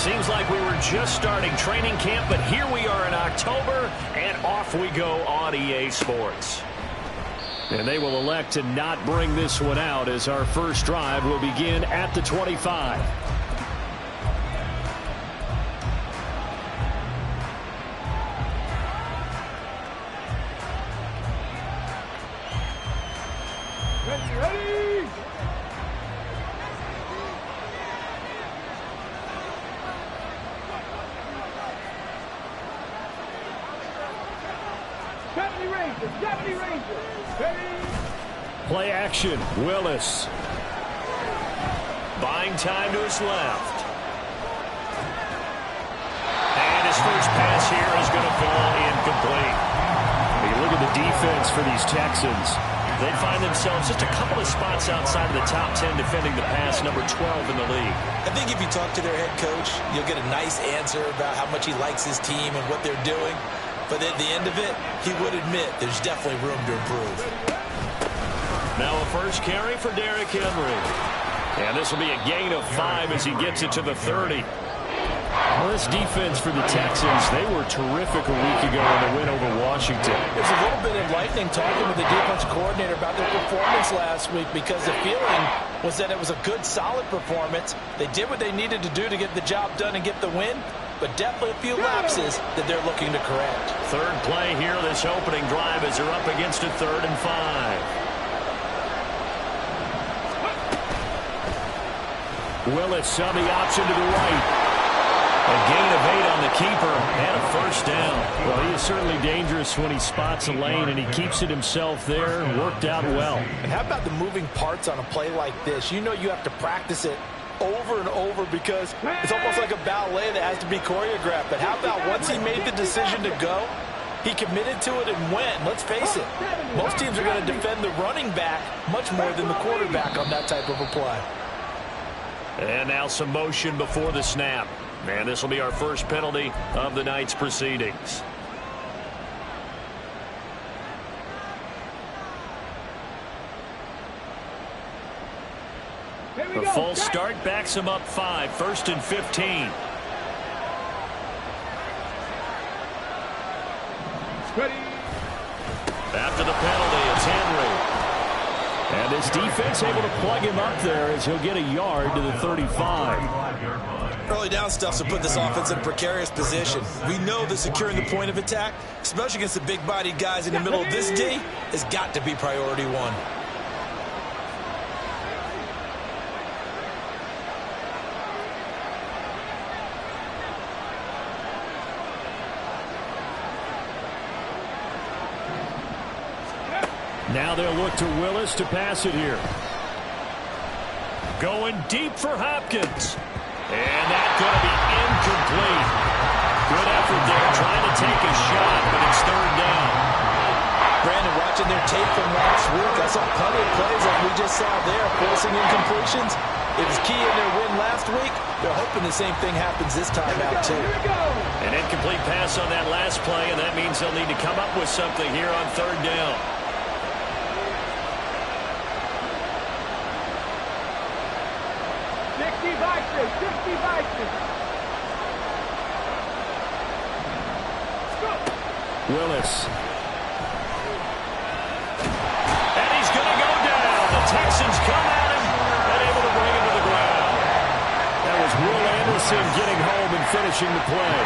Seems like we were just starting training camp, but here we are in October, and off we go on EA Sports. And they will elect to not bring this one out as our first drive will begin at the 25. Ready! Play action, Willis. Buying time to his left. And his first pass here is going to fall incomplete. You look at the defense for these Texans. They find themselves just a couple of spots outside of the top 10 defending the pass, number 12 in the league. I think if you talk to their head coach, you'll get a nice answer about how much he likes his team and what they're doing. But at the end of it, he would admit there's definitely room to improve. Now a first carry for Derrick Henry. And this will be a gain of 5 as he gets it to the 30. Well, this defense for the Texans, they were terrific a week ago in the win over Washington. There's a little bit enlightening talking with the defense coordinator about their performance last week because the feeling was that it was a good, solid performance. They did what they needed to do to get the job done and get the win, but definitely a few lapses that they're looking to correct. Third play here, this opening drive as they're up against a 3rd and 5. Willis on the option to the right. A gain of 8 on the keeper and a first down. Well, he is certainly dangerous when he spots a lane and he keeps it himself there. Worked out well. And how about the moving parts on a play like this? You know you have to practice it over and over because it's almost like a ballet that has to be choreographed. But how about once he made the decision to go, he committed to it and went. Let's face it, most teams are going to defend the running back much more than the quarterback on that type of a play. And now some motion before the snap. And this will be our first penalty of the night's proceedings. The full start backs him up 5, 1st and 15. After the penalty, it's Henry. And this defense able to plug him up there as he'll get a yard to the 35. Early down stuff to put this offense in a precarious position. We know that securing the point of attack, especially against the big-bodied guys in the middle of this D, has got to be priority 1. Now they'll look to Willis to pass it here. Going deep for Hopkins. And that's going to be incomplete. Good effort there, trying to take a shot, but it's 3rd down. Brandon, watching their tape from last week, I saw plenty of plays like we just saw there, forcing incompletions. It was key in their win last week. They're hoping the same thing happens this time out, too. An incomplete pass on that last play, and that means they'll need to come up with something here on 3rd down. Willis. And he's going to go down. The Texans come at him and able to bring him to the ground. That was Will Anderson getting home and finishing the play.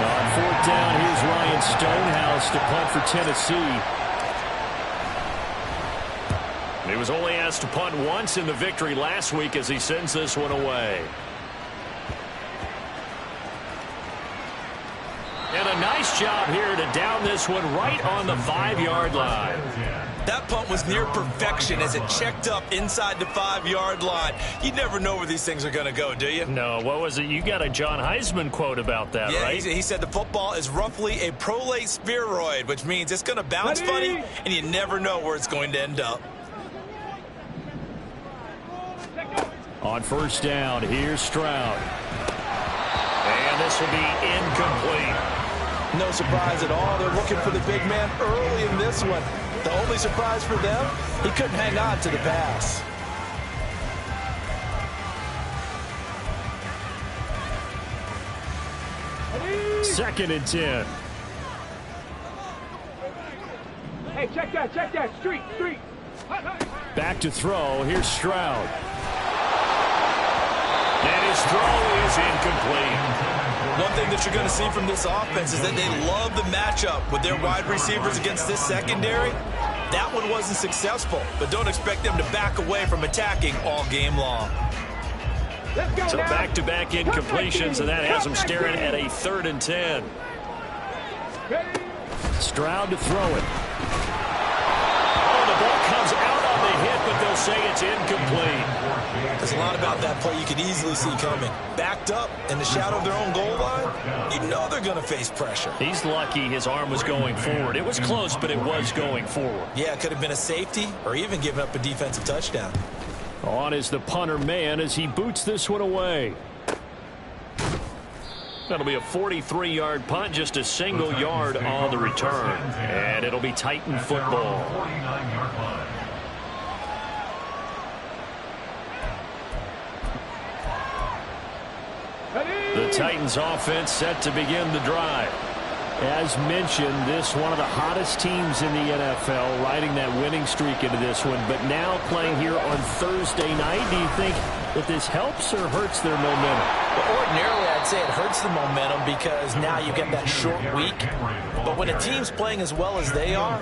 On 4th down, here's Ryan Stonehouse to punt for Tennessee. He was only asked to punt once in the victory last week as he sends this one away. And a nice job here to down this one right on the 5-yard line. That punt was near perfection as it checked up inside the 5-yard line. You never know where these things are going to go, do you? No, what was it? You got a John Heisman quote about that, yeah, right? He said the football is roughly a prolate spheroid, which means it's going to bounce funny, and you never know where it's going to end up. On 1st down, here's Stroud. And this will be incomplete. No surprise at all. They're looking for the big man early in this one. The only surprise for them, he couldn't hang on to the pass. 2nd and 10. Hey, check that. Street. Back to throw. Here's Stroud. And his throw is incomplete. One thing that you're going to see from this offense is that they love the matchup with their wide receivers against this secondary. That one wasn't successful, but don't expect them to back away from attacking all game long. So back-to-back incompletions, and that has them staring at a 3rd and 10. Stroud to throw it. Oh, the ball comes out on the hit, but they'll say it's incomplete. There's a lot about that play you could easily see coming. Backed up in the shadow of their own goal line, you know they're going to face pressure. He's lucky his arm was going forward. It was close, but it was going forward. Yeah, it could have been a safety or even given up a defensive touchdown. On is the punter man as he boots this one away. That'll be a 43-yard punt, just a single yard on the return. And it'll be Titan football. The Titans offense set to begin the drive. As mentioned, this one of the hottest teams in the NFL, riding that winning streak into this one, but now playing here on Thursday night. Do you think that this helps or hurts their momentum? Well, ordinarily, I'd say it hurts the momentum because now you get that short week. But when a team's playing as well as they are,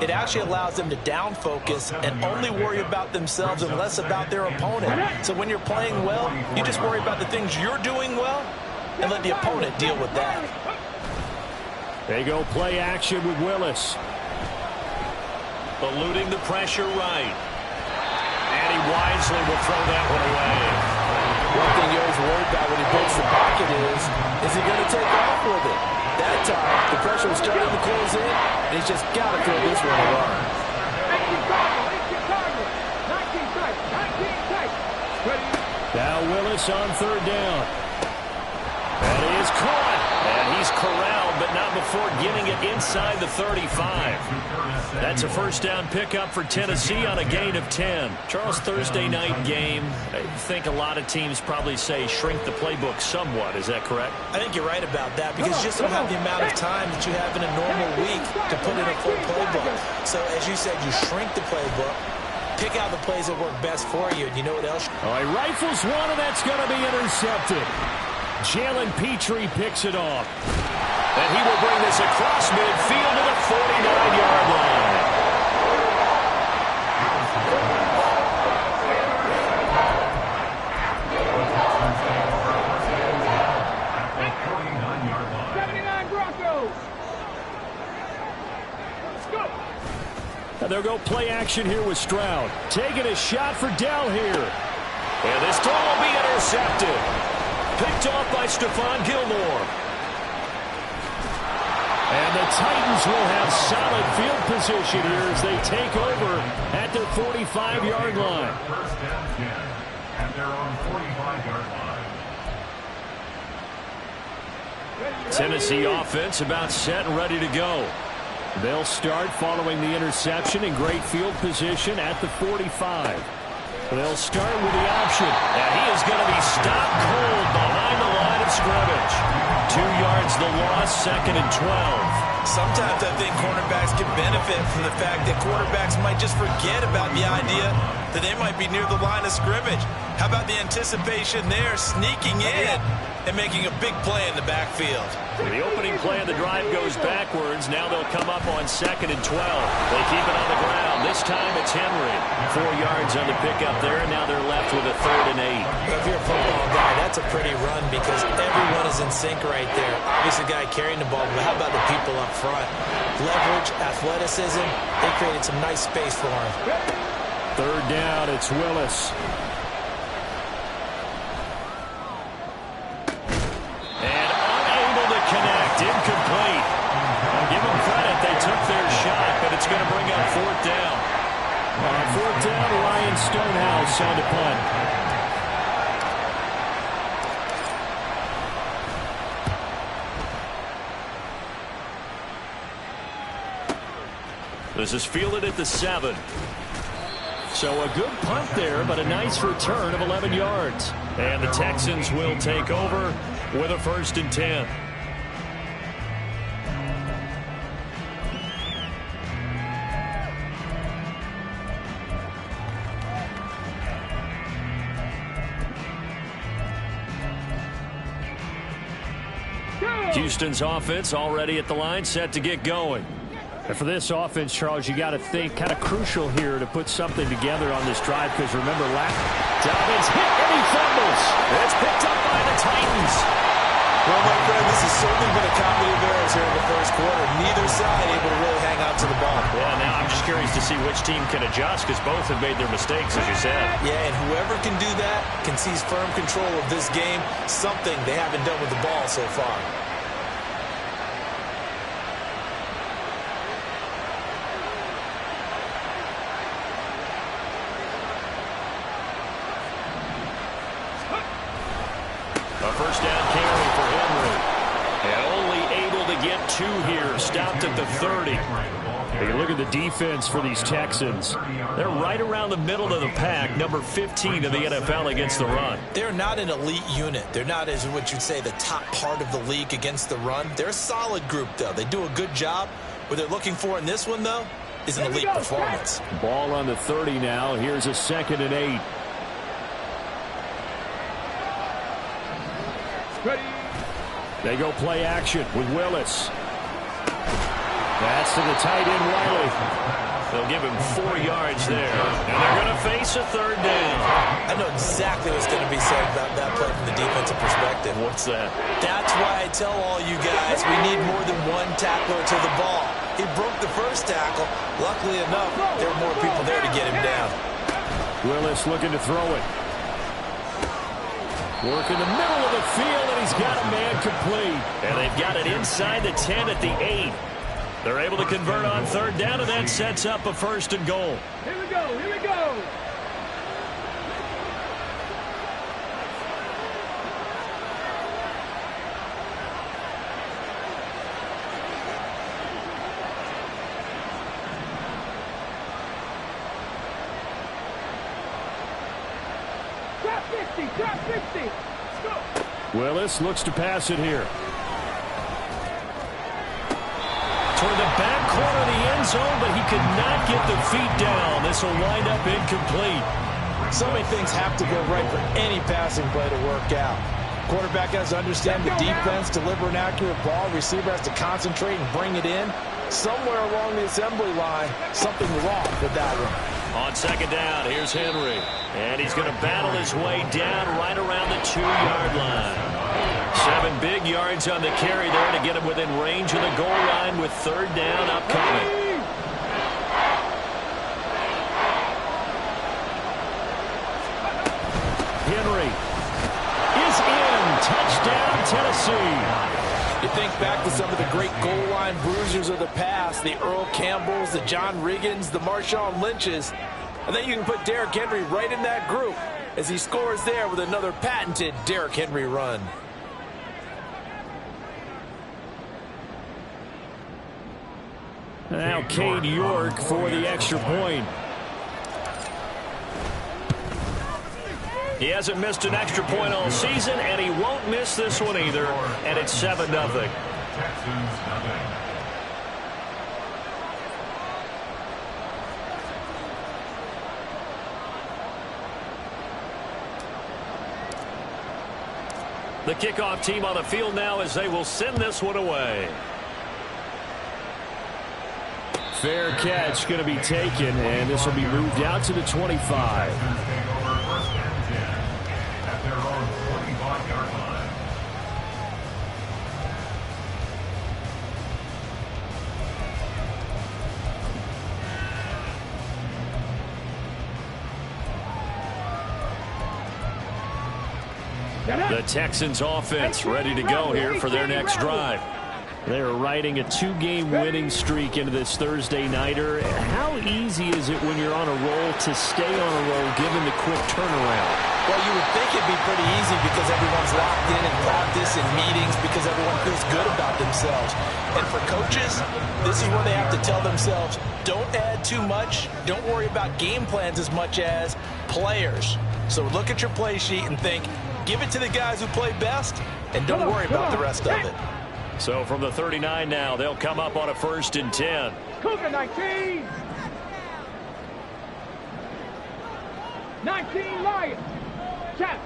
it actually allows them to down focus and only worry about themselves and less about their opponent. So when you're playing well, you just worry about the things you're doing well and let the opponent deal with that. They go play action with Willis. Eluding the pressure right. And he wisely will throw that one away. One thing you always worry about when he breaks the pocket is he going to take off with it? That time, the pressure was starting to close in, and he's just got to throw this one away. Now Willis on 3rd down. That is caught. And he's corralled, but not before getting it inside the 35. That's a 1st down pickup for Tennessee on a gain of 10. Charles, Thursday night game, I think a lot of teams probably say shrink the playbook somewhat. Is that correct? I think you're right about that because you just don't have the amount of time that you have in a normal week to put in a full playbook. So, as you said, you shrink the playbook, pick out the plays that work best for you, and you know what else? Oh, he rifles one, and that's going to be intercepted. Jalen Petrie picks it off. And he will bring this across midfield to the 49-yard line. And they'll go play action here with Stroud. Taking a shot for Dell here. And this throw will be intercepted. Picked off by Stephon Gilmore. And the Titans will have solid field position here as they take over at their 45-yard line. First down again, and they're on 45-yard line. Tennessee offense about set and ready to go. They'll start following the interception in great field position at the 45. They'll start with the option. And he is going to be stopped cold behind the line of scrimmage. 2 yards the loss, 2nd and 12. Sometimes I think cornerbacks can benefit from the fact that quarterbacks might just forget about the idea that they might be near the line of scrimmage. How about the anticipation there, sneaking in and making a big play in the backfield? The opening play of the drive goes backwards. Now they'll come up on 2nd and 12. They keep it on the ground. This time it's Henry. 4 yards on the pickup there, and now they're left with a 3rd and 8. If you're a football guy, that's a pretty run because everyone is in sync right there. Obviously, the guy carrying the ball, but how about the people up front? Leverage, athleticism, they created some nice space for him. 3rd down, it's Willis. And unable to connect, incomplete. I'll give them credit, they took their shot, but it's going to bring up 4th down. On 4th down, Ryan Stonehouse on the punt. This is fielded at the 7. So a good punt there, but a nice return of 11 yards. And the Texans will take over with a 1st and 10. Houston's offense already at the line, set to get going. And for this offense, Charles, you got to think kind of crucial here to put something together on this drive, because remember, Dobbins hit and he fumbles. It's picked up by the Titans. Well, my friend, this has certainly been a comedy of errors here in the first quarter. Neither side able to really hang on to the ball. Yeah, now I'm just curious to see which team can adjust, because both have made their mistakes, as you said. Yeah, and whoever can do that can seize firm control of this game, something they haven't done with the ball so far. A first down carry for Henry. And only able to get 2 here. Stopped at the 30. Hey, look at the defense for these Texans. They're right around the middle of the pack, number 15 in the NFL against the run. They're not an elite unit. They're not, as what you'd say, the top part of the league against the run. They're a solid group, though. They do a good job. What they're looking for in this one, though, is an elite performance. Ball on the 30 now. Here's a 2nd and 8. They go play action with Willis. That's to the tight end, Wiley. They'll give him 4 yards there. And they're going to face a 3rd down. I know exactly what's going to be said about that play from the defensive perspective. What's that? That's why I tell all you guys we need more than one tackler to the ball. He broke the first tackle. Luckily enough, there were more people there to get him down. Willis looking to throw it. Work in the middle of the field, and he's got a man complete. And they've got it inside the 10 at the 8. They're able to convert on 3rd down, and that sets up a 1st and goal. Here we go, here we go. Drop 50. Let's go. Willis looks to pass it here. Toward the back corner of the end zone, but he could not get the feet down. This will wind up incomplete. So many things have to go right for any passing play to work out. Quarterback has to understand the defense, deliver an accurate ball. Receiver has to concentrate and bring it in. Somewhere along the assembly line, something wrong with that one. On 2nd down, here's Henry. And he's going to battle his way down right around the 2-yard line. 7 big yards on the carry there to get him within range of the goal line with 3rd down upcoming. Henry is in. Touchdown, Tennessee. You think back to some of the great goal line bruisers of the past, the Earl Campbells, the John Riggins, the Marshawn Lynches, and then you can put Derrick Henry right in that group as he scores there with another patented Derrick Henry run. Now Cade York for the extra point. He hasn't missed an extra point all season, and he won't miss this one either, and it's 7-0. Texans, The kickoff team on the field now as they will send this one away. Fair catch going to be taken, and this will be moved out to the 25. Texans take over 1st and 10 at their own 45-yard line. The Texans offense ready to go here for their next drive. They're riding a 2-game winning streak into this Thursday nighter. How easy is it when you're on a roll to stay on a roll given the quick turnaround? Well, you would think it'd be pretty easy because everyone's locked in practice and meetings because everyone feels good about themselves. And for coaches, this is where they have to tell themselves, don't add too much. Don't worry about game plans as much as players. So look at your play sheet and think, give it to the guys who play best, and don't worry about the rest of it. So from the 39 now, they'll come up on a 1st and 10. Cougar 19. 19 Lions. Check.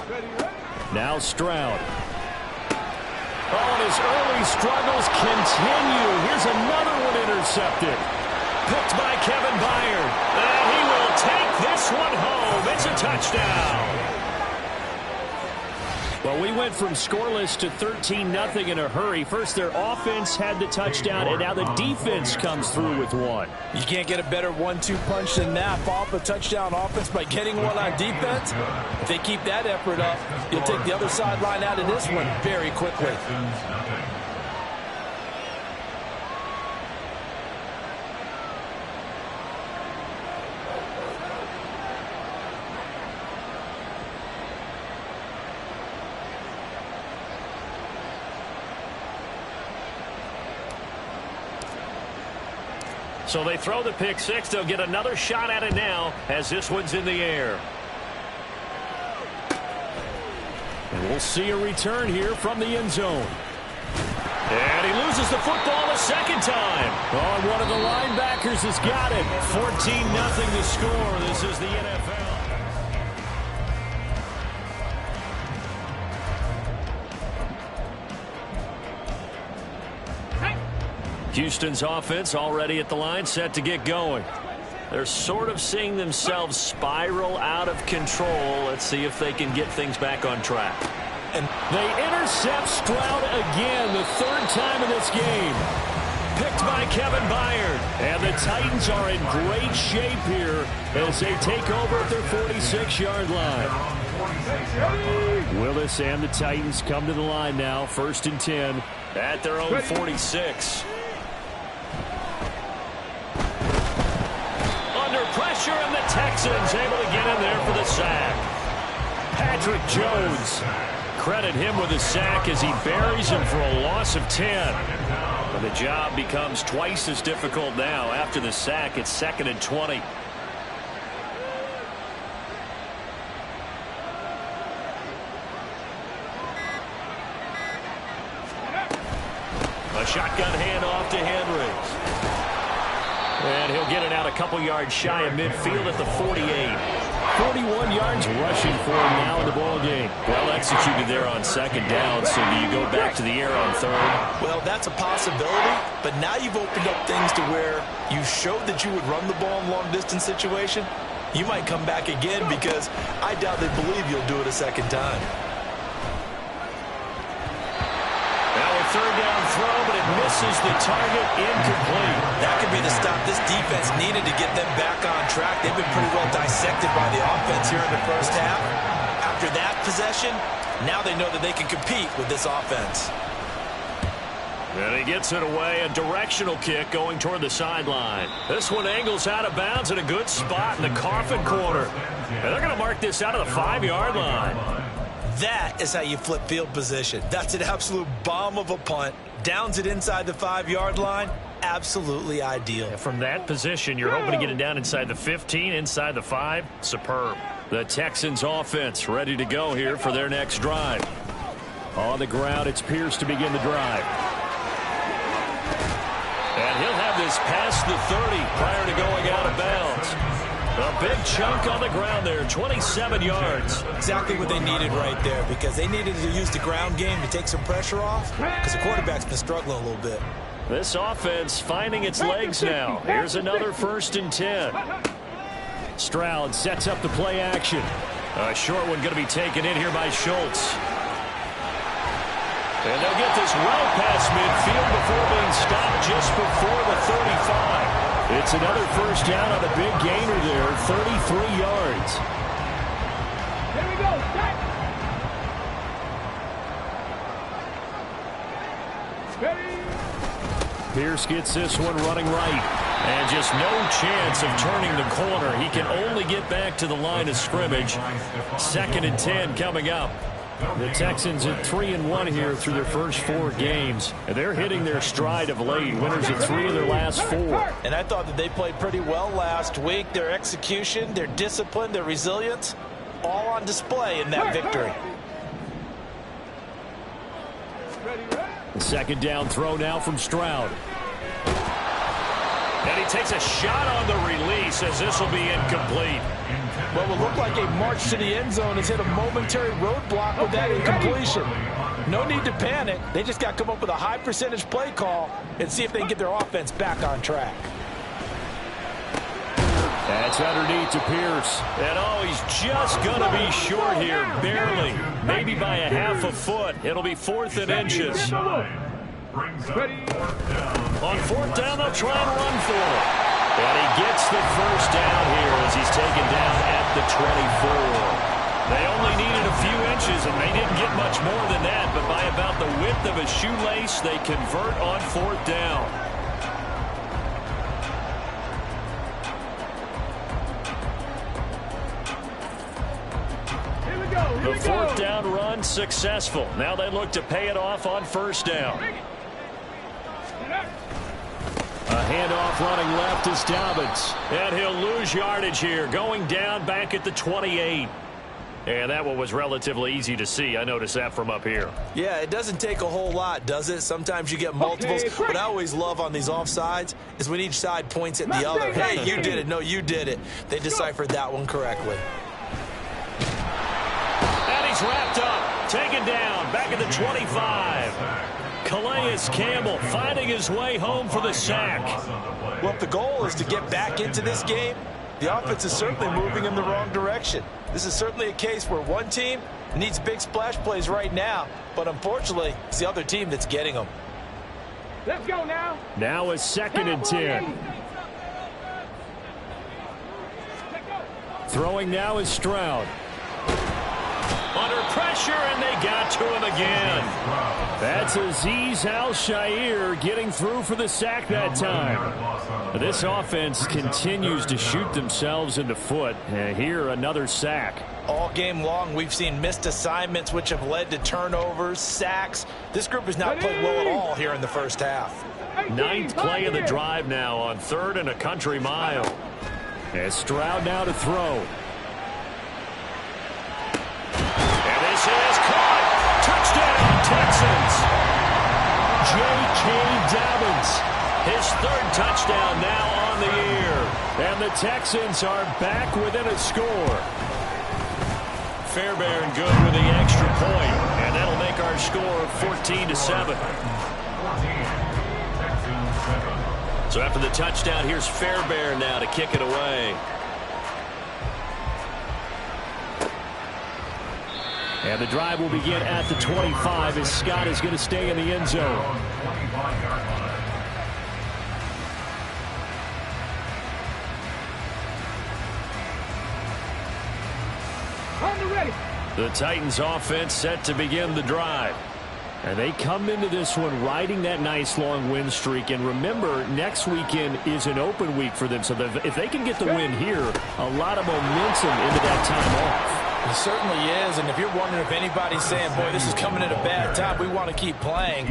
Ready. Now Stroud. Oh, and his early struggles continue. Here's another one intercepted. Picked by Kevin Byard. And he will take this one home. It's a touchdown. Well, we went from scoreless to 13-0 in a hurry. First, their offense had the touchdown, and now the defense comes through with one. You can't get a better 1-2 punch than that. Follow up a touchdown offense by getting one on defense. If they keep that effort up, you'll take the other sideline out of this one very quickly. So they throw the pick six. They'll get another shot at it now as this one's in the air. And we'll see a return here from the end zone. And he loses the football a second time. Oh, one of the linebackers has got it. 14-0 the score. This is the NFL. Houston's offense already at the line, set to get going. They're sort of seeing themselves spiral out of control. Let's see if they can get things back on track. And they intercept Stroud again, the third time in this game. Picked by Kevin Byard. And the Titans are in great shape here as they take over at their 46-yard line. Willis and the Titans come to the line now, 1st and 10 at their own 46. Pressure, and the Texans able to get in there for the sack. Patrick Jones, credit him with a sack as he buries him for a loss of 10. And the job becomes twice as difficult now. After the sack, it's 2nd and 20. A shotgun handoff to Henry. And he'll get it out a couple yards shy of midfield at the 48. 41 yards rushing for him now in the ball game. Well executed there on 2nd down. So do you go back to the air on 3rd? Well, that's a possibility. But now you've opened up things to where you showed that you would run the ball in long-distance situation. You might come back again because I doubt they believe you'll do it a second time. 3rd down throw, but it misses the target, incomplete. That could be the stop this defense needed to get them back on track. They've been pretty well dissected by the offense here in the first half. After that possession, now they know that they can compete with this offense. And he gets it away, a directional kick going toward the sideline. This one angles out of bounds in a good spot in the coffin corner. And they're going to mark this out of the 5-yard line. That is how you flip field position. That's an absolute bomb of a punt. Downs it inside the 5-yard line. Absolutely ideal. And from that position, you're hoping to get it down inside the 15, inside the 5. Superb. The Texans offense ready to go here for their next drive. On the ground, it's Pierce to begin the drive. And he'll have this past the 30 prior to going out of bounds. A big chunk on the ground there, 27 yards. Exactly what they needed right there, because they needed to use the ground game to take some pressure off, because the quarterback's been struggling a little bit. This offense finding its legs now. Here's another 1st and 10. Stroud sets up the play action. A short one going to be taken in here by Schultz. And they'll get this well past midfield before being stopped just before the 35. It's another 1st down on a big gainer there, 33 yards. Here we go, set. Ready. Pierce gets this one running right. And just no chance of turning the corner. He can only get back to the line of scrimmage. 2nd and 10 coming up. The Texans at 3-1 here through their first 4 games. And they're hitting their stride of late. Winners of 3 of their last 4. And I thought that they played pretty well last week. Their execution, their discipline, their resilience, all on display in that victory. The 2nd down throw now from Stroud. And he takes a shot on the release as this will be incomplete. Well, it will look like a march to the end zone has hit a momentary roadblock with that incompletion. No need to panic. They just got to come up with a high percentage play call and see if they can get their offense back on track. That's underneath to Pierce. And oh, he's just going to be short here, barely. Maybe by a half a foot. It'll be 4th and inches. On 4th down, they'll try and run for it. And he gets the first down here as he's taken down at the 24. They only needed a few inches, and they didn't get much more than that. But by about the width of a shoelace, they convert on 4th down. The 4th down run successful. Now they look to pay it off on 1st down. A handoff running left is Dobbins. And he'll lose yardage here, going down back at the 28. And that one was relatively easy to see. I noticed that from up here. Yeah, it doesn't take a whole lot, does it? Sometimes you get multiples. What I always love on these offsides is when each side points at the other. Hey, you did it. No, you did it. They deciphered that one correctly. And he's wrapped up, taken down, back at the 25. Calais Campbell finding his way home for the sack. Well, if the goal is to get back into this game, the offense is certainly moving in the wrong direction. This is certainly a case where one team needs big splash plays right now, but unfortunately, it's the other team that's getting them. Let's go now. Now it's 2nd and 10. Throwing now is Stroud. Under pressure, and they got to him again. That's Azeez Al-Shaair getting through for the sack that time. This offense continues to shoot themselves in the foot. Here, another sack. All game long, we've seen missed assignments, which have led to turnovers, sacks. This group has not played well at all here in the first half. 9th play of the drive now on 3rd and a country mile. And Stroud now to throw. This is caught. Touchdown, Texans. J.K. Dobbins. His 3rd touchdown now on the year. And the Texans are back within a score. Fairbairn good with the extra point, and that'll make our score 14-7. So after the touchdown, here's Fairbairn now to kick it away. And the drive will begin at the 25 as Scott is going to stay in the end zone. The Titans offense set to begin the drive. And they come into this one riding that nice long win streak. And remember, next weekend is an open week for them. So if they can get the win here, a lot of momentum into that time off. It certainly is, and if you're wondering if anybody's saying, boy, this is coming at a bad time, we want to keep playing,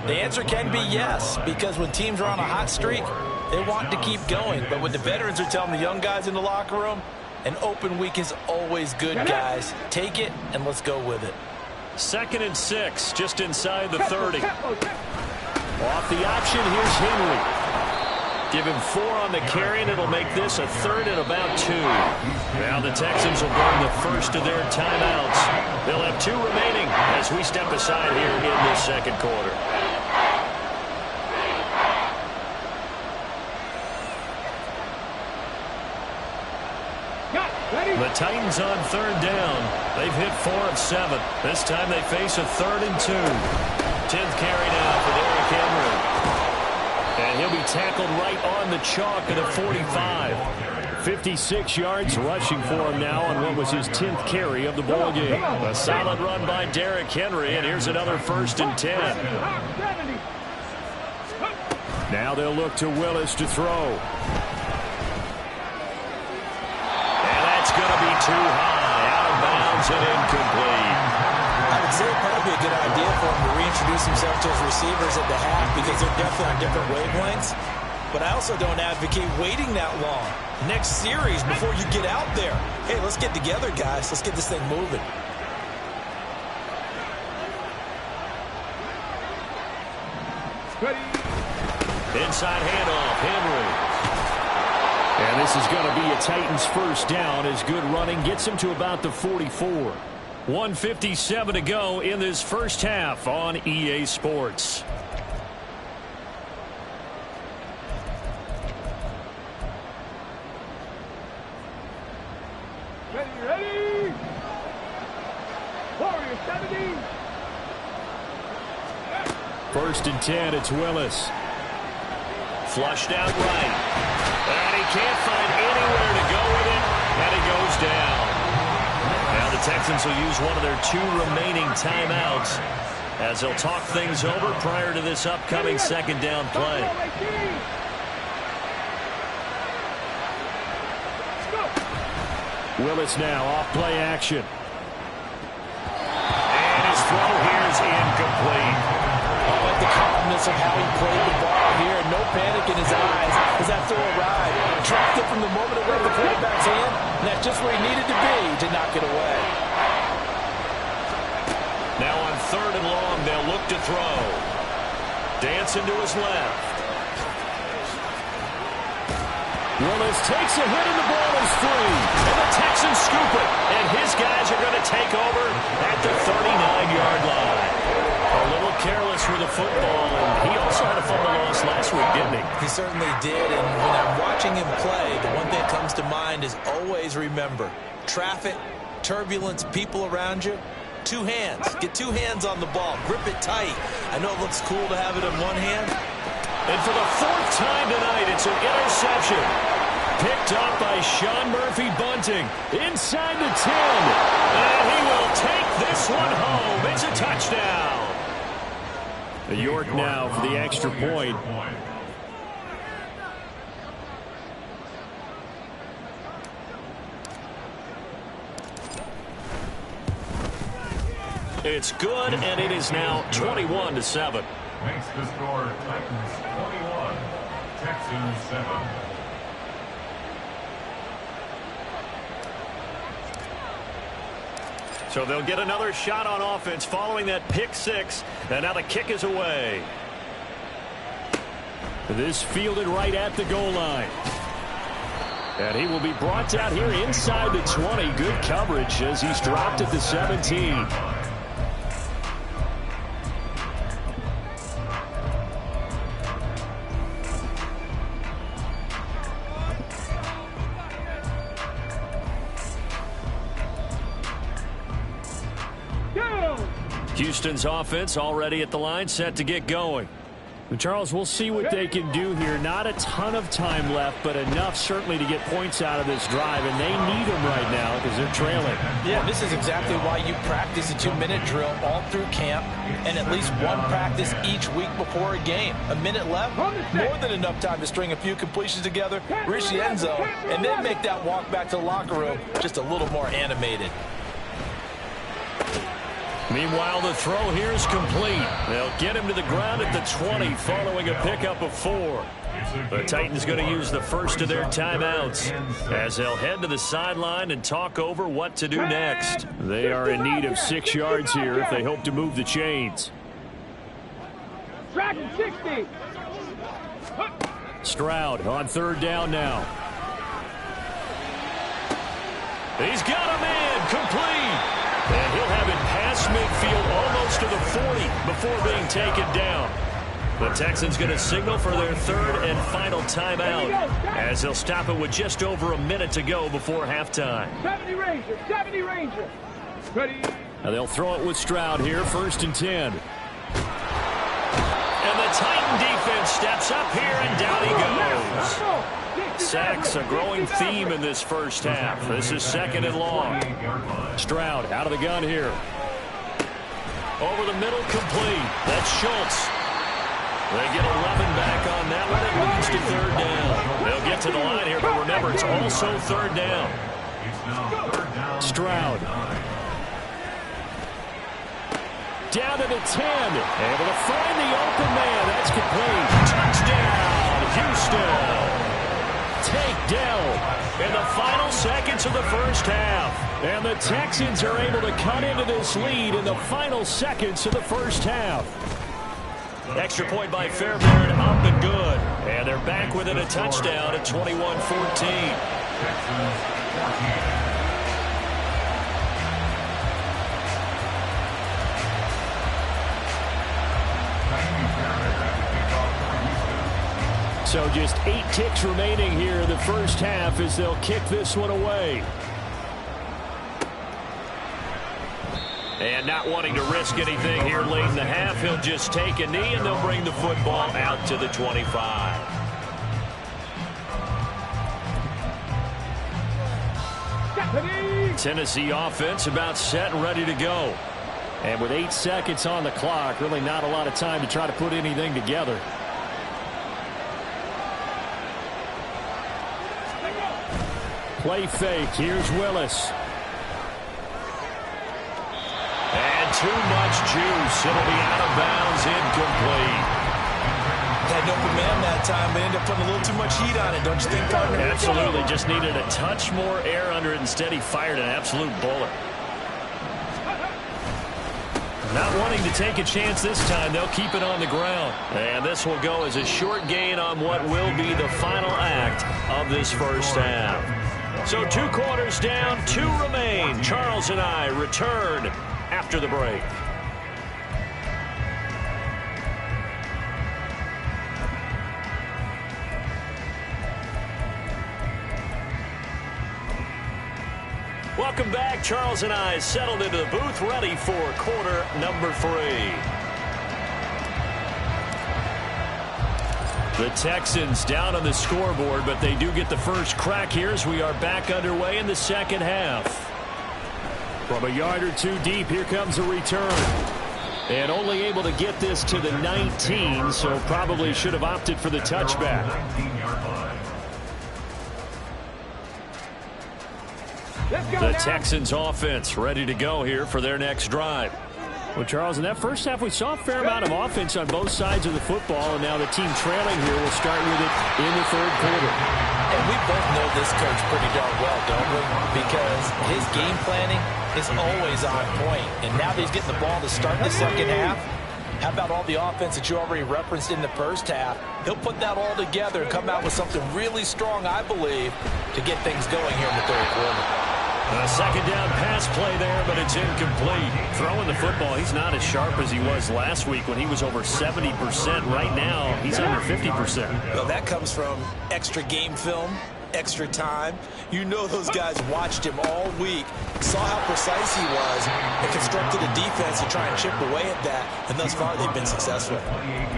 the answer can be yes, because when teams are on a hot streak, they want to keep going. But what the veterans are telling the young guys in the locker room, an open week is always good, guys. Take it, and let's go with it. 2nd and 6, just inside the 30. Off the option, here's Henry. Give him 4 on the carry, and it'll make this a 3rd and about 2. Now the Texans will burn the first of their timeouts. They'll have 2 remaining as we step aside here in this 2nd quarter. The Titans on 3rd down. They've hit 4 of 7. This time they face a 3rd and 2. 10th carry now for Derrick Henry. And he'll be tackled right on the chalk at a 45. 56 yards rushing for him now on what was his 10th carry of the ball game. A solid run by Derrick Henry, and here's another 1st and 10. Now they'll look to Willis to throw. Going to be too high, out of bounds and incomplete. I would say it'd probably be a good idea for him to reintroduce himself to his receivers at the half because they're definitely on different wavelengths. But I also don't advocate waiting that long. Next series before you get out there. Hey, let's get together, guys. Let's get this thing moving. Inside handoff, Henry. And this is going to be a Titans first down as good running gets him to about the 44. 1:57 to go in this first half on EA Sports. Ready. Warrior 70. First and 10, it's Willis. Flushed out right. And he can't find anywhere to go with it, and he goes down. Now the Texans will use one of their 2 remaining timeouts as they'll talk things over prior to this upcoming second down play. Willis now off play action. And his throw here is incomplete. I like the calmness of how he played the ball here. No panic in his eyes as that throw arrived. Tracked it from the moment it left the quarterback's hand, and that's just where he needed to be to knock it away. Now on 3rd and long, they'll look to throw. Dancing to his left. Willis takes a hit and the ball is free. And the Texans scoop it. And his guys are going to take over at the 39-yard line. A little careless with the football, and he also had a fumble loss last week, didn't he? He certainly did, and when I'm watching him play, the one thing that comes to mind is always remember, traffic, turbulence, people around you, 2 hands. Get 2 hands on the ball. Grip it tight. I know it looks cool to have it in one hand. And for the 4th time tonight, it's an interception. Picked up by Sean Murphy Bunting inside the 10. And he will take this one home. It's a touchdown. York now for the extra point. It's good, and it is now 21-7. Makes the score Titans 21, Texans 7. So they'll get another shot on offense following that pick 6, and now the kick is away. This fielded right at the goal line. And he will be brought down here inside the 20. Good coverage as he's dropped at the 17. Houston's offense already at the line, set to get going. And Charles, we'll see what they can do here. Not a ton of time left, but enough certainly to get points out of this drive, and they need them right now because they're trailing. Yeah, this is exactly why you practice a 2-minute drill all through camp and at least one practice each week before a game. A minute left, more than enough time to string a few completions together, reach the end zone, and then make that walk back to the locker room just a little more animated. Meanwhile, the throw here is complete. They'll get him to the ground at the 20 following a pickup of 4. The Titans going to use the first of their timeouts as they'll head to the sideline and talk over what to do next. They are in need of 6 yards here if they hope to move the chains. Tracking 60. Stroud on 3rd down now. He's got a man complete. And he'll have it past midfield almost to the 40 before being taken down. The Texans going to signal for their 3rd and final timeout as they'll stop it with just over a minute to go before halftime. 70 Ranger, 70 Ranger. Ready. Now they'll throw it with Stroud here, 1st and 10. And the Titan defense steps up here, and down he goes. Sacks, a growing theme in this first half. This is 2nd and long. Stroud out of the gun here. Over the middle, complete. That's Schultz. They get 11 back on that one. It leads to 3rd down. They'll get to the line here, but remember, it's also 3rd down. Stroud. Down to the 10. Able to find the open man. That's complete. Touchdown, Houston. Takedown in the final seconds of the first half. And the Texans are able to cut into this lead in the final seconds of the first half. Extra point by Fairbairn, up and good. And they're back within a touchdown at 21-14. Texans 14. So just 8 ticks remaining here in the first half as they'll kick this one away. And not wanting to risk anything here late in the half, he'll just take a knee and they'll bring the football out to the 25. Tennessee offense about set and ready to go. And with 8 seconds on the clock, really not a lot of time to try to put anything together. Play fake. Here's Willis. And too much juice. It'll be out of bounds, incomplete. Had no command that time, but ended up putting a little too much heat on it, don't you think, partner? Absolutely. Just needed a touch more air under it. Instead, he fired an absolute bullet. Not wanting to take a chance this time, they'll keep it on the ground. And this will go as a short gain on what will be the final act of this first half. So 2 quarters down, 2 remain. Charles and I return after the break. Welcome back. Charles and I settled into the booth, ready for quarter number 3. The Texans down on the scoreboard, but they do get the first crack here as we are back underway in the second half. From a yard or 2 deep, here comes a return. And only able to get this to the 19, so probably should have opted for the touchback. 19-yard line. The Texans offense ready to go here for their next drive. Well, Charles, in that first half, we saw a fair amount of offense on both sides of the football, and now the team trailing here will start with it in the third quarter. And we both know this coach pretty darn well, don't we? Because his game planning is always on point. And now that he's getting the ball to start the second half, how about all the offense that you already referenced in the first half? He'll put that all together and come out with something really strong, I believe, to get things going here in the third quarter. A second down pass play there, but it's incomplete. Throwing the football, he's not as sharp as he was last week when he was over 70%. Right now, he's under 50%. Well, that comes from extra game film, extra time. You know those guys watched him all week, saw how precise he was, and constructed a defense to try and chip away at that, and thus far they've been successful.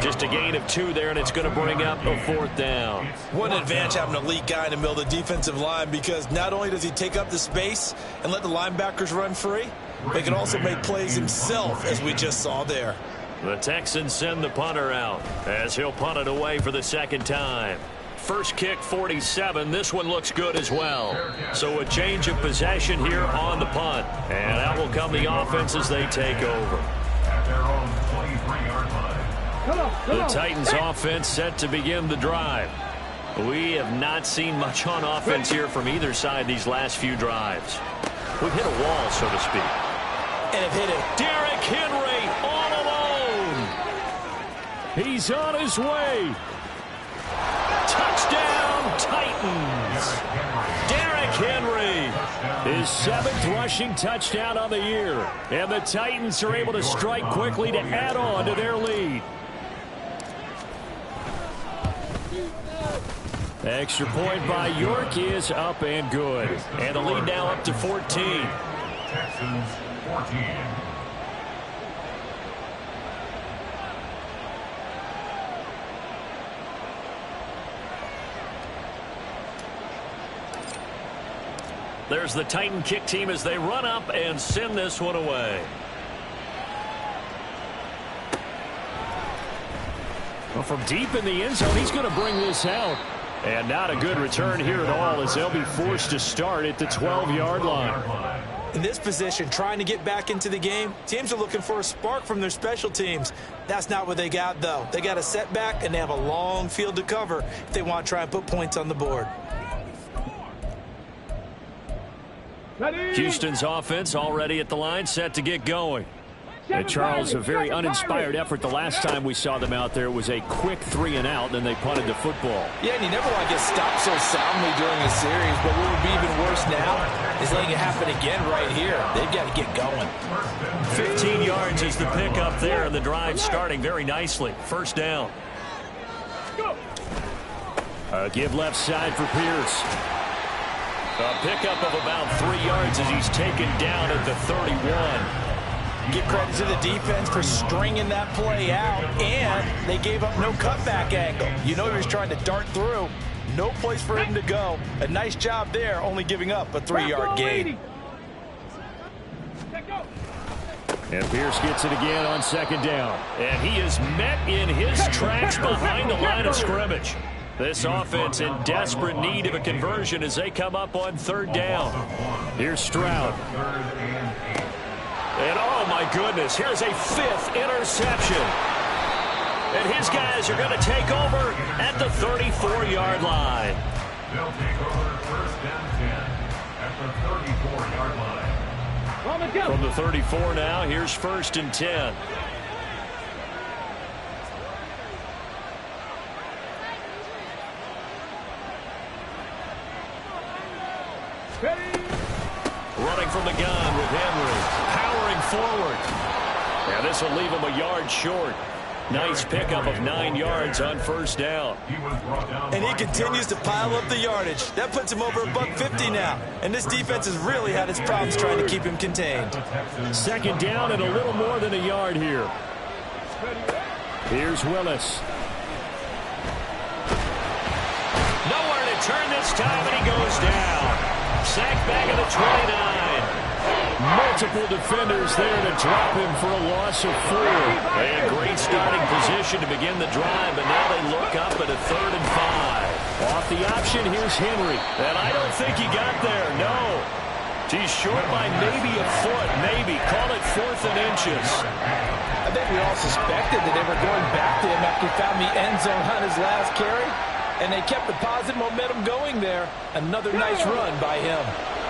Just a gain of 2 there, and it's going to bring up a 4th down. What an advantage having an elite guy in the middle of the defensive line, because not only does he take up the space and let the linebackers run free, but he can also make plays himself, as we just saw there. The Texans send the punter out as he'll punt it away for the second time. First kick, 47. This one looks good as well. So a change of possession here on the punt. And out will come the offense as they take over. At their own 23-yard line. The Titans offense set to begin the drive. We have not seen much on offense here from either side these last few drives. We've hit a wall, so to speak. And have hit it. Derrick Henry all alone. He's on his way. Touchdown, Titans. Derrick Henry. His 7th rushing touchdown on the year. And the Titans are able to strike quickly to add on to their lead. Extra point by York is up and good. And the lead now up to 14. Texans 14. There's the Titan kick team as they run up and send this one away. Well, from deep in the end zone, he's going to bring this out. And not a good return here at all as they'll be forced to start at the 12-yard line. In this position, trying to get back into the game, teams are looking for a spark from their special teams. That's not what they got, though. They got a setback, and they have a long field to cover if they want to try and put points on the board. Ready? Houston's offense already at the line, set to get going. Charles, a very uninspired effort the last time we saw them out there. It was a quick 3-and-out, then they punted the football. Yeah, and you never want to get stopped so soundly during a series, but what would be even worse now is letting it happen again right here. They've got to get going. 15 yards is the pickup there, and the drive starting very nicely. First down. Give left side for Pierce. A pickup of about 3 yards as he's taken down at the 31. Give credit to the defense for stringing that play out, and they gave up no cutback angle. You know he was trying to dart through. No place for him to go. A nice job there, only giving up a 3-yard gain. And Pierce gets it again on second down. And he is met in his tracks behind the line of scrimmage. This offense in desperate need of a conversion as they come up on third down. Here's Stroud. And oh my goodness, here's a 5th interception. And his guys are going to take over at the 34-yard line. They'll take over first and 10 at the 34-yard line. From the 34 now, here's first and 10. Running from the gun with Henry. Powering forward. And this will leave him a yard short. Nice pickup of 9 yards on first down. And he continues to pile up the yardage. That puts him over $150 now. And this defense has really had its problems trying to keep him contained. Second down and a little more than a yard here. Here's Willis. Nowhere to turn this time, and he goes down. Sacked back at the 29. Multiple defenders there to drop him for a loss of 4. They had great starting position to begin the drive, but now they look up at a 3rd and 5. Off the option, here's Henry. And I don't think he got there, no. He's short by maybe a foot, maybe. Call it 4th and inches. I think we all suspected that they were going back to him after he found the end zone on his last carry. And they kept the positive momentum going there. Another nice run by him.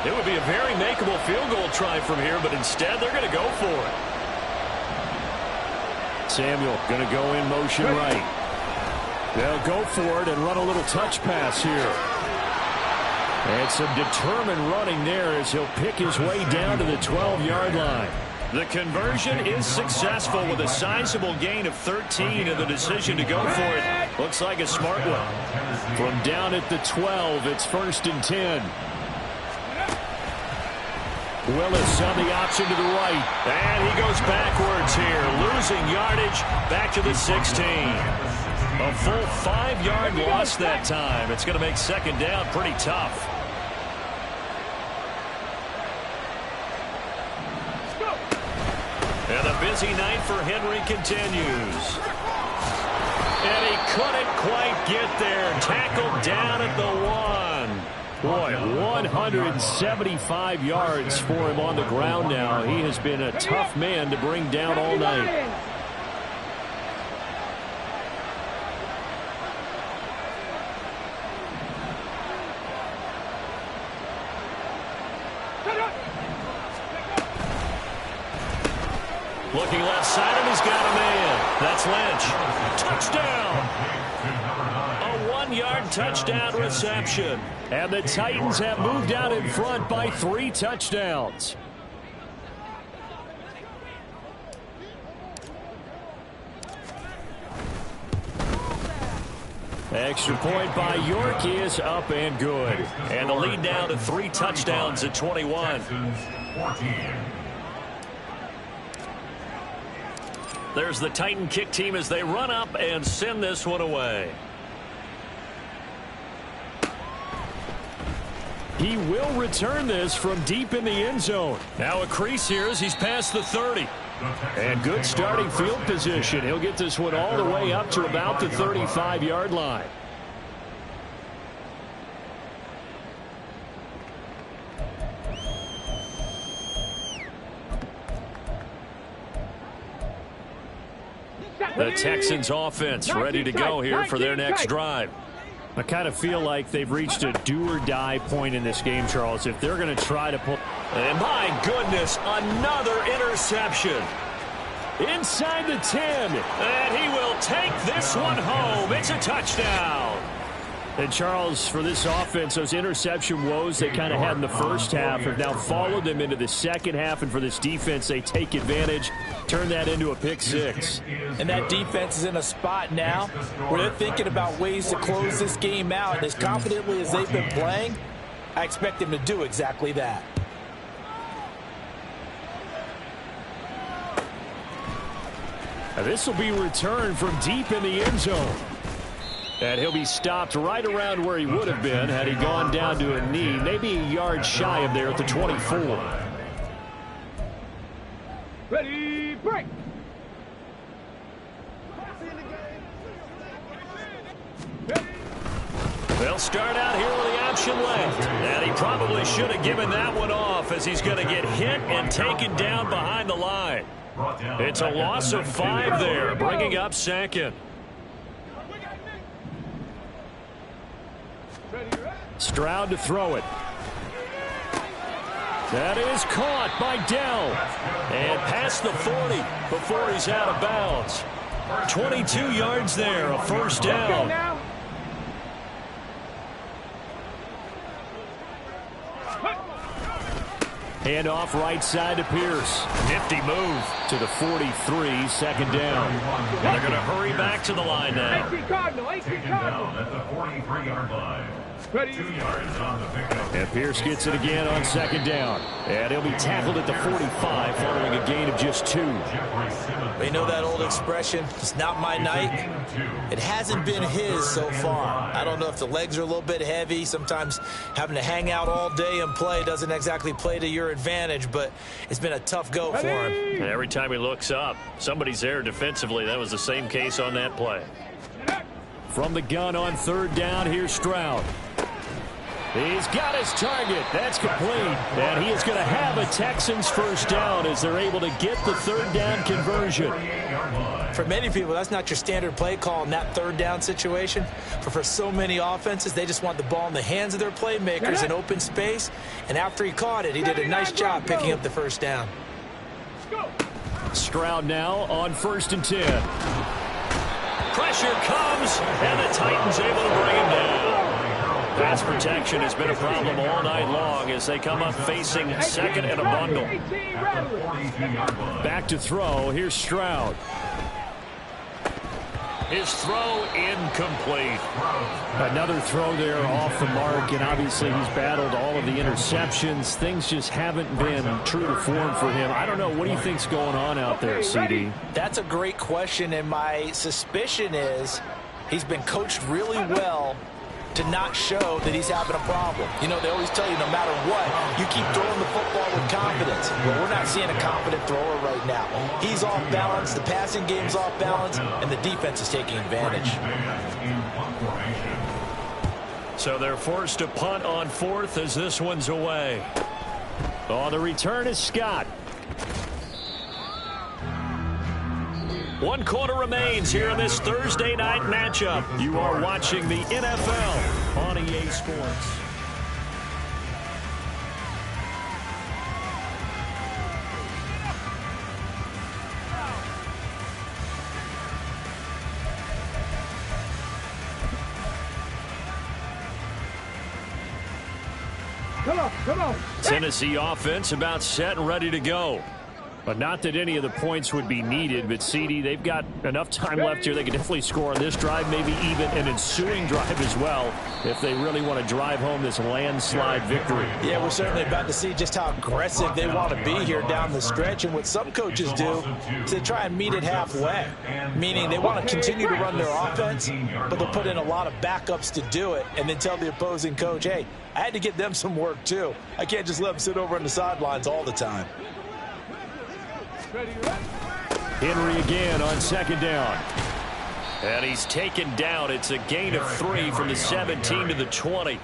It would be a very makeable field goal try from here, but instead they're going to go for it. Samuel going to go in motion right. They'll go for it and run a little touch pass here. And some determined running there as he'll pick his way down to the 12-yard line. The conversion is successful with a sizable gain of 13, and the decision to go for it looks like a smart one. From down at the 12, it's first and 10. Willis on the option to the right. And he goes backwards here, losing yardage back to the 16. A full 5-yard loss that time. It's going to make second down pretty tough. And the busy night for Henry continues. And he couldn't quite get there. Tackled down at the 1. Boy, 175 yards for him on the ground now. He has been a tough man to bring down all night. Looking left side, and he's got a man. That's Lynch. Touchdown. A 1-yard touchdown reception. And the Titans have moved out in front by 3 touchdowns. Extra point by York is up and good. And the lead now to 3 touchdowns at 21. There's the Titan kick team as they run up and send this one away. He will return this from deep in the end zone. Now a crease here as he's past the 30. And good starting field position. He'll get this one all the way up to about the 35-yard line. The Texans offense ready to go here for their next drive. I kind of feel like they've reached a do-or-die point in this game, Charles. If they're going to try to pull... And my goodness, another interception. inside the 10. And he will take this one home. It's a touchdown. And, Charles, for this offense, those interception woes they kind of had in the first half have now followed them into the second half. And for this defense, they take advantage, turn that into a pick six. And that defense is in a spot now where they're thinking about ways to close this game out. And as confidently as they've been playing, I expect them to do exactly that. Now, this will be returned from deep in the end zone. And he'll be stopped right around where he would have been had he gone down to a knee, maybe a yard shy of there at the 24. Ready, break. They'll start out here with the option left. And he probably should have given that one off as he's going to get hit and taken down behind the line. It's a loss of 5 there, bringing up second. Stroud to throw it. That is caught by Dell. And past the 40 before he's out of bounds. 22 yards there, a first down. Hand off right side to Pierce. Nifty move To the 43, second down. And they're going to hurry back to the line now. 18 Cardinal, 18 Cardinal. At the 43-yard line. Ready. 2 yards on the pickup. And Pierce gets it again on second down. And he'll be tackled at the 45 following a gain of just 2. You know that old expression, it's not my night. It hasn't been his so far. I don't know if the legs are a little bit heavy. Sometimes having to hang out all day and play doesn't exactly play to your advantage, but it's been a tough go for him. And every time he looks up, somebody's there defensively. That was the same case on that play. From the gun on third down, here's Stroud. He's got his target. That's complete. And he is going to have a Texans first down as they're able to get the third down conversion. For many people, that's not your standard play call in that third down situation. But for so many offenses, they just want the ball in the hands of their playmakers in open space. And after he caught it, he did a nice job picking up the first down. Stroud now on 1st and 10. Pressure comes, and the Titans able to bring him down. Pass protection has been a problem all night long as they come up facing second and a bundle. Back to throw. Here's Stroud. His throw incomplete. Another throw there off the mark, and obviously he's battled all of the interceptions. Things just haven't been true to form for him. I don't know. What do you think's going on out there, CD? That's a great question, and my suspicion is he's been coached really well to not show that he's having a problem. You know, they always tell you no matter what, you keep throwing the football with confidence. Well, we're not seeing a confident thrower right now. He's off balance, the passing game's off balance, and the defense is taking advantage. So they're forced to punt on 4th as this one's away. Oh, the return is Scott. 1 quarter remains here in this Thursday night matchup. You are watching the NFL on EA Sports. Come on. Tennessee offense about set and ready to go. But not that any of the points would be needed, but CD, they've got enough time left here. They can definitely score on this drive, maybe even an ensuing drive as well, if they really want to drive home this landslide victory. Yeah, we're certainly about to see just how aggressive they want to be here down the stretch. And what some coaches do is they try and meet it halfway, meaning they want to continue to run their offense, but they'll put in a lot of backups to do it and then tell the opposing coach, hey, I had to get them some work too. I can't just let them sit over on the sidelines all the time. Henry again on second down. And he's taken down. It's a gain of 3 from the 17 to the 20.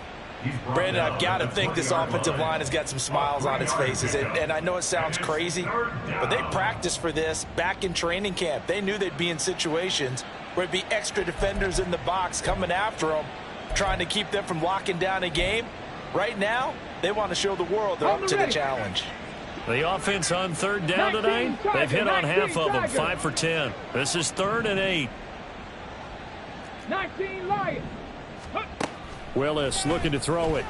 Brandon, I've got to think this offensive line has got some smiles on its faces. And I know it sounds crazy, but they practiced for this back in training camp. They knew they'd be in situations where it'd be extra defenders in the box coming after them, trying to keep them from locking down a game. Right now, they want to show the world they're up to the challenge. The offense on third down tonight, they've hit on half of them, 5 for 10. This is 3rd and 8. 19 Lions. Willis looking to throw it.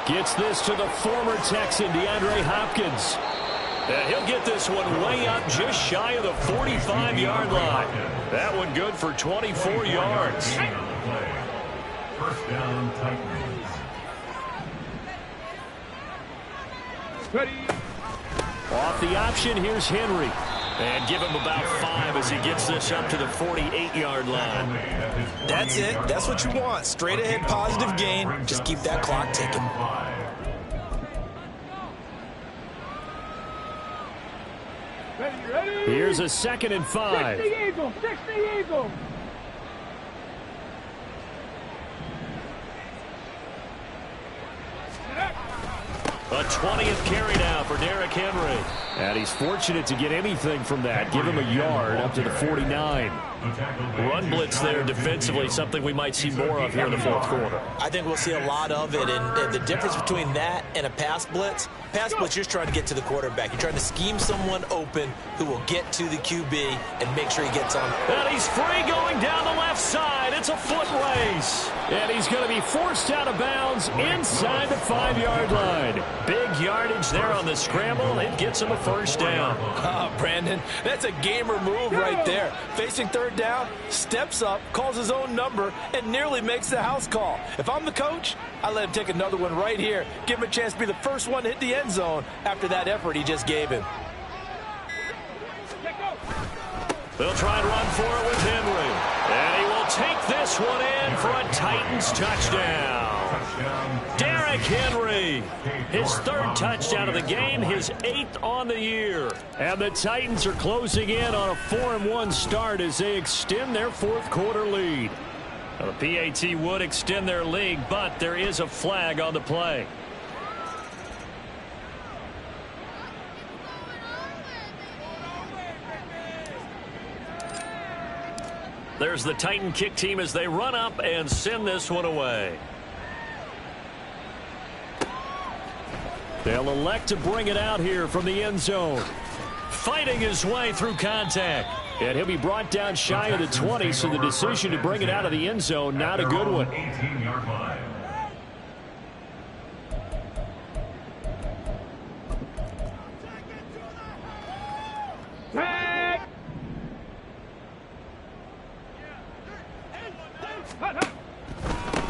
Gets this to the former Texan, DeAndre Hopkins. And he'll get this one way up just shy of the 45-yard line. That one good for 24 yards. First down, Titans. Ready. Off the option, here's Henry. And give him about 5 as he gets this up to the 48-yard line. That's it. That's what you want. Straight ahead positive gain. Just keep that clock ticking. Ready. Here's a 2nd and 5. 60 Eagles. 60 Eagles. A 20th carry now for Derrick Henry. And he's fortunate to get anything from that. Give him a yard up to the 49. Run blitz there defensively, something we might see more of here in the 4th quarter. I think we'll see a lot of it, and the difference between that and a pass blitz, you're just trying to get to the quarterback. You're trying to scheme someone open who will get to the QB and make sure he gets on. And he's free going down the left side. It's a foot race. And he's going to be forced out of bounds inside the 5-yard line. Big yardage there on the scramble. It gets him a first down. Brandon, that's a gamer move right there. Facing third down, steps up, calls his own number, and nearly makes the house call. If I'm the coach, I let him take another one right here. Give him a chance to be the first one to hit the end zone after that effort he just gave him. They'll try and run for it with Henry. And he will take this one in for a Titans touchdown. Derrick Henry, his 3rd touchdown of the game, his 8th on the year. And the Titans are closing in on a 4-1 start as they extend their 4th quarter lead. Well, the PAT would extend their lead, but there is a flag on the play. There's the Titan kick team as they run up and send this one away. They'll elect to bring it out here from the end zone. Fighting his way through contact. And he'll be brought down shy of the 20, so the decision to bring it out of the end zone, not a good one. 18-yard line. Tag.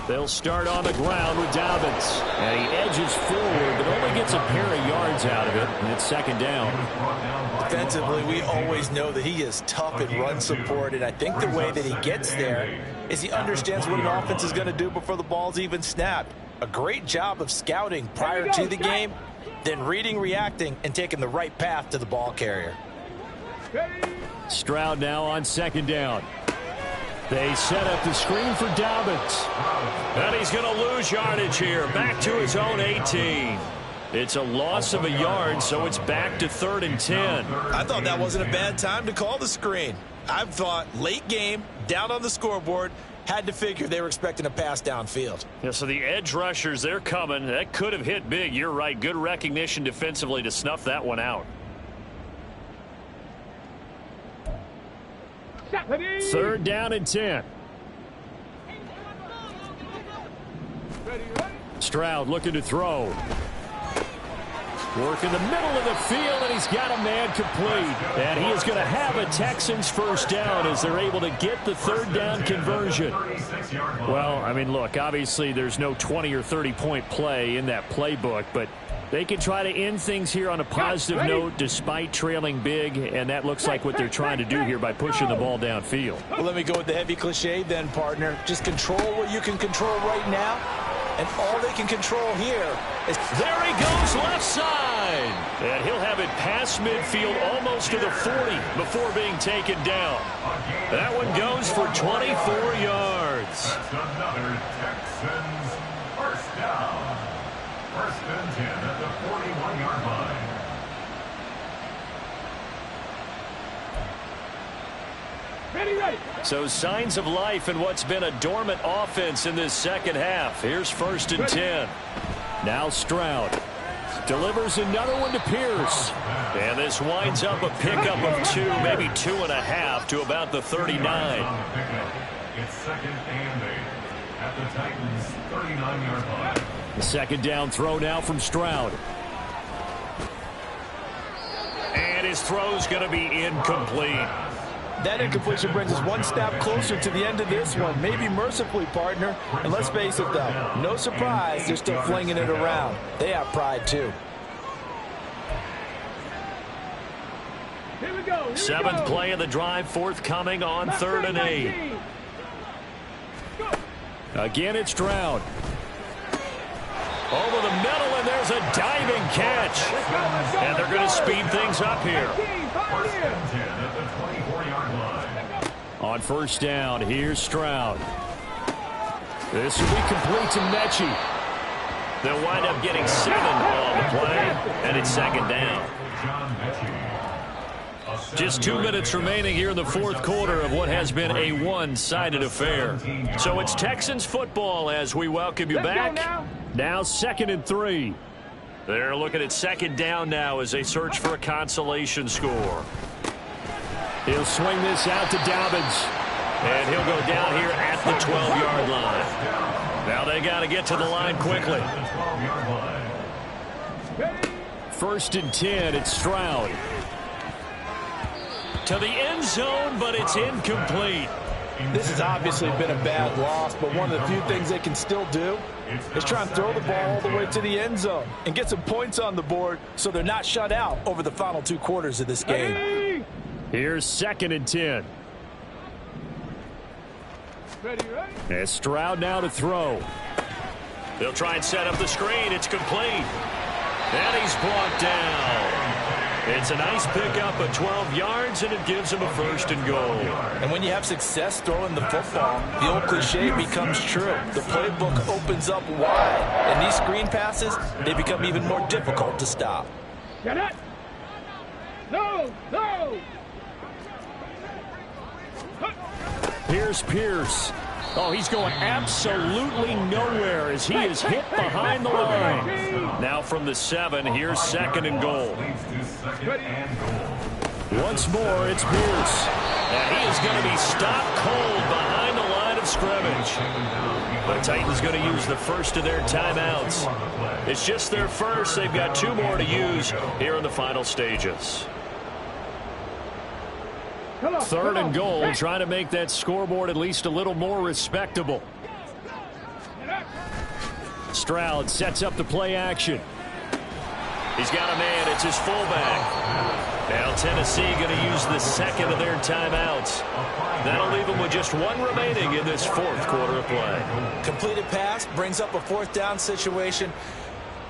They'll start on the ground with Dobbins. And he edges forward, but only gets a pair of yards out of it. And it's 2nd down. Defensively, we always know that he is tough in run support, and I think the way that he gets there is he understands what an offense is going to do before the ball's even snapped. A great job of scouting prior to the game, then reading, reacting, and taking the right path to the ball carrier. Stroud now on 2nd down. They set up the screen for Dobbins. And he's going to lose yardage here. Back to his own 18. It's a loss of a yard, so it's back to 3rd and 10. I thought that wasn't a bad time to call the screen. I thought late game, down on the scoreboard, had to figure they were expecting a pass downfield. Yeah, so the edge rushers, they're coming. That could have hit big. You're right. Good recognition defensively to snuff that one out. 3rd down and 10. Stroud looking to throw. Work in the middle of the field, and he's got a man complete. And he is going to have a Texans first down as they're able to get the 3rd down conversion. Well, I mean, look, obviously there's no 20 or 30-point play in that playbook, but they can try to end things here on a positive note despite trailing big, and that looks like what they're trying to do here by pushing the ball downfield. Well, let me go with the heavy cliche then, partner. Just control what you can control right now, and all they can control here is... There he goes, left side. And he'll have it past midfield almost to the 40 before being taken down. That one goes for 24 yards. That's another Texans first down. 1st and 10 at the 41-yard line. Ready. So signs of life in what's been a dormant offense in this 2nd half. Here's 1st and 10. Now Stroud delivers another one to Pierce. And this winds up a pickup of 2, maybe 2.5 to about the 39. It's 2nd and 8 at the Titans' 39-yard line. The second down throw now from Stroud. And his throw's going to be incomplete. That incompletion brings us one step closer to the end of this one. Maybe mercifully, partner. And let's face it, though, no surprise, they're still flinging it around. They have pride, too. Here we go. Seventh play of the drive, forthcoming on 3rd and 8. Again, it's Stroud. Over the middle, and there's a diving catch. And they're going to speed things up here. 1st and 10 at the 24-yard line. On first down, here's Stroud. This will be complete to Mechie. They'll wind up getting 7 on the play, and it's 2nd down. John Mechie. Just 2 minutes remaining here in the 4th quarter of what has been a one-sided affair. So it's Texans football as we welcome you back. Now 2nd and 3. They're looking at 2nd down now as they search for a consolation score. He'll swing this out to Dobbins. And he'll go down here at the 12-yard line. Now they got to get to the line quickly. 1st and 10, it's Stroud. To the end zone, but it's incomplete. This has obviously been a bad loss, but one of the few things they can still do is try and throw the ball all the way to the end zone and get some points on the board so they're not shut out over the final 2 quarters of this game. Here's 2nd and 10. Ready, ready? As Stroud now to throw. They'll try and set up the screen. It's complete. And he's brought down. It's a nice pickup of 12 yards, and it gives him a 1st and goal. And when you have success throwing the football, the old cliche becomes true. The playbook opens up wide, and these screen passes, they become even more difficult to stop. Get it? No, no. Here's Pierce. Oh, he's going absolutely nowhere as he is hit behind the line. Now from the 7, here's 2nd and goal. Once more, it's Pierce. And he is going to be stopped cold behind the line of scrimmage. The Titans going to use the first of their timeouts. It's just their first. They've got 2 more to use here in the final stages. 3rd and goal, trying to make that scoreboard at least a little more respectable. Stroud sets up the play action. He's got a man. It's his fullback. Now Tennessee going to use the 2nd of their timeouts. That'll leave them with just 1 remaining in this 4th quarter of play. Completed pass brings up a 4th down situation.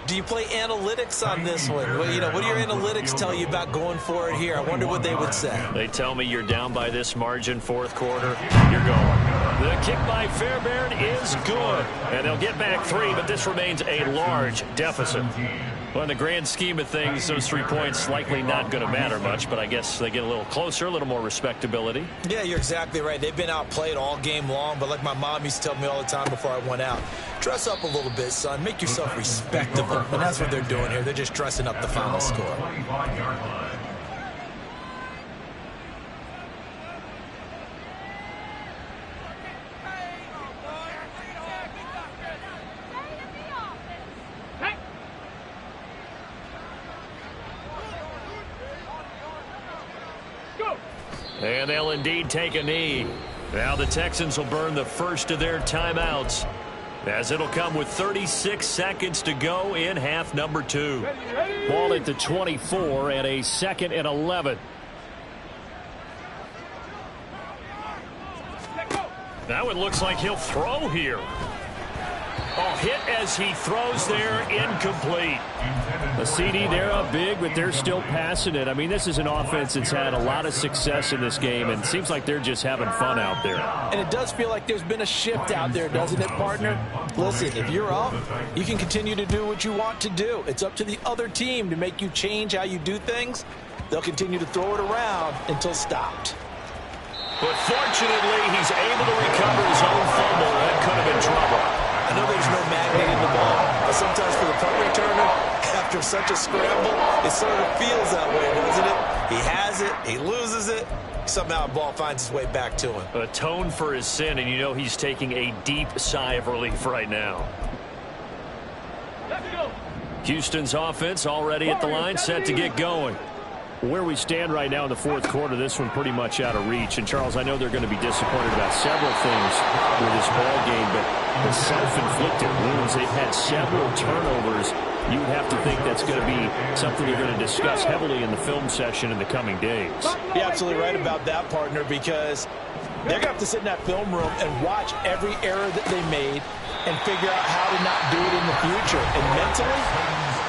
Do you play analytics on this one? Well, you know, what do your analytics tell you about going for it here? I wonder what they would say. They tell me you're down by this margin, 4th quarter. You're going. The kick by Fairbairn is good. And they'll get back 3, but this remains a large deficit. Well, in the grand scheme of things, those 3 points likely not going to matter much, but I guess they get a little closer, a little more respectability. Yeah, you're exactly right. They've been outplayed all game long, but like my mom used to tell me all the time before I went out, dress up a little bit, son. Make yourself respectable. And that's what they're doing here. They're just dressing up the final score. And they'll indeed take a knee. Now the Texans will burn the first of their timeouts, as it'll come with 36 seconds to go in half number 2. Ball at the 24 and a 2nd and 11. Now it looks like he'll throw here. Oh, hit as he throws there, incomplete. A CD, they're up big, but they're still passing it. I mean, this is an offense that's had a lot of success in this game, and it seems like they're just having fun out there. And it does feel like there's been a shift out there, doesn't it, partner? Listen, if you're up, you can continue to do what you want to do. It's up to the other team to make you change how you do things. They'll continue to throw it around until stopped. But fortunately, he's able to recover his own fumble. That could have been trouble. I know there's no magnet in the ball, but sometimes for the such a scramble, it sort of feels that way, doesn't it? He has it, he loses it, somehow the ball finds its way back to him. Atone for his sin, and you know he's taking a deep sigh of relief right now. Let's go. Houston's offense already at the line, set to get going. Where we stand right now in the fourth quarter, this one pretty much out of reach. And, Charles, I know they're going to be disappointed about several things with this ball game, but the self-inflicted wounds, they've had several turnovers. You would have to think that's going to be something you're going to discuss heavily in the film session in the coming days. You're absolutely right about that, partner, because they're going to have to sit in that film room and watch every error that they made and figure out how to not do it in the future. And mentally,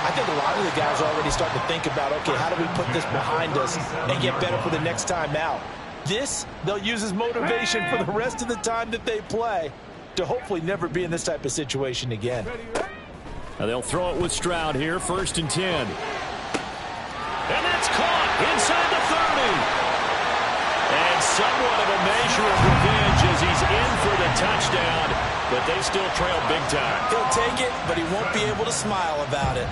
I think a lot of the guys are already starting to think about, okay, how do we put this behind us and get better for the next time out? This, they'll use as motivation for the rest of the time that they play to hopefully never be in this type of situation again. Now they'll throw it with Stroud here, 1st and 10. And that's caught inside the 30. And somewhat of a measure of revenge as he's in for the touchdown, but they still trail big time. He'll take it, but he won't be able to smile about it.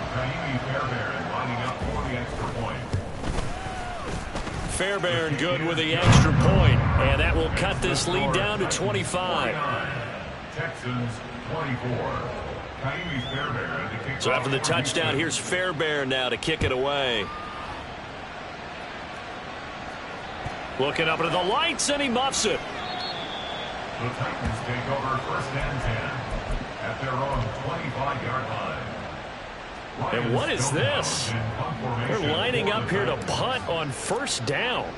Fairbairn good with the extra point, and that will cut this lead down to 25. Texans 24. So after the touchdown, here's Fairbairn now to kick it away. Looking up into the lights, and he muffs it. The Titans take over 1st and 10 at their own 25-yard line. And what is this? They're lining up here to punt on 1st down.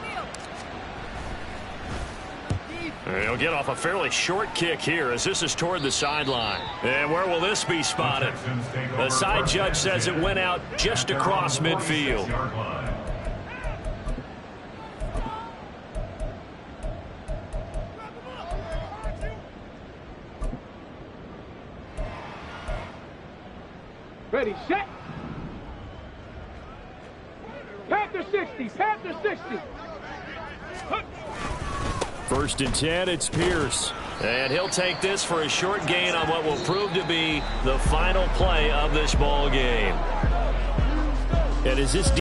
He'll get off a fairly short kick here as this is toward the sideline. And where will this be spotted? The side judge says it went out just across midfield. Ready, set. Panther 60, Panther 60. 1st and 10, it's Pierce. And he'll take this for a short gain on what will prove to be the final play of this ball game. And is this